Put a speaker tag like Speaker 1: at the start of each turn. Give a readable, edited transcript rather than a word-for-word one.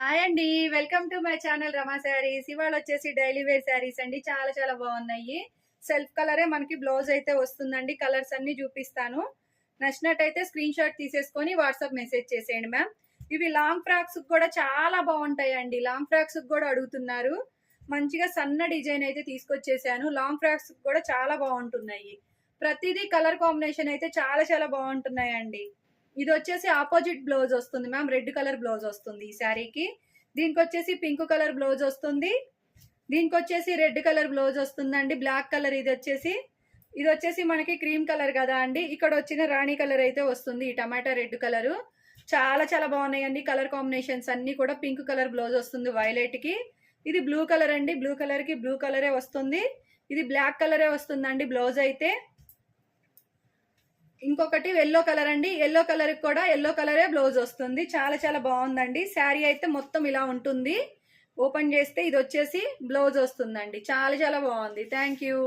Speaker 1: Hi అండి. Welcome to my channel రమా శారీస్. ఇవాళ వచ్చేసి డైలీ వేర్ శారీస్ అండి. చాలా చాలా బాగున్నాయి. సెల్ఫ్ కలరే మనకి బ్లౌజ్ అయితే వస్తుందండి. కలర్స్ అన్ని చూపిస్తాను. నచ్చినట్టయితే స్క్రీన్ షాట్ తీసేసుకొని వాట్సాప్ మెసేజ్ చేసేయండి మ్యామ్. ఇవి లాంగ్ ఫ్రాక్స్ కూడా చాలా బాగుంటాయండి. లాంగ్ ఫ్రాక్స్ కూడా అడుగుతున్నారు. మంచిగా సన్న డిజైన్ అయితే తీసుకొచ్చేసాను. లాంగ్ ఫ్రాక్స్ కూడా చాలా బాగుంటున్నాయి. ప్రతిదీ కలర్ కాంబినేషన్ అయితే చాలా చాలా బాగుంటున్నాయండి. ఇది వచ్చేసి ఆపోజిట్ బ్లౌజ్ వస్తుంది మ్యామ్. రెడ్ కలర్ బ్లౌజ్ వస్తుంది ఈ శారీకి. దీనికి వచ్చేసి పింక్ కలర్ బ్లౌజ్ వస్తుంది. దీనికి వచ్చేసి రెడ్ కలర్ బ్లౌజ్ వస్తుందండి. బ్లాక్ కలర్ ఇది వచ్చేసి మనకి క్రీమ్ కలర్ కదా అండి. ఇక్కడ వచ్చిన రాణి కలర్ అయితే వస్తుంది. ఈ టమాటా రెడ్ కలర్ చాలా చాలా బాగున్నాయండి. కలర్ కాంబినేషన్స్ అన్ని కూడా పింక్ కలర్ బ్లౌజ్ వస్తుంది వైలెట్ కి. ఇది బ్లూ కలర్ అండి. బ్లూ కలర్ కి బ్లూ కలరే వస్తుంది. ఇది బ్లాక్ కలరే వస్తుందండి బ్లౌజ్ అయితే. ఇంకొకటి ఎల్లో కలర్ అండి. ఎల్లో కలర్ కూడా ఎల్లో కలరే బ్లౌజ్ వస్తుంది. చాలా చాలా బాగుందండి. శారీ అయితే మొత్తం ఇలా ఉంటుంది. ఓపెన్ చేస్తే ఇది వచ్చేసి బ్లౌజ్ వస్తుందండి. చాలా చాలా బాగుంది. Thank you.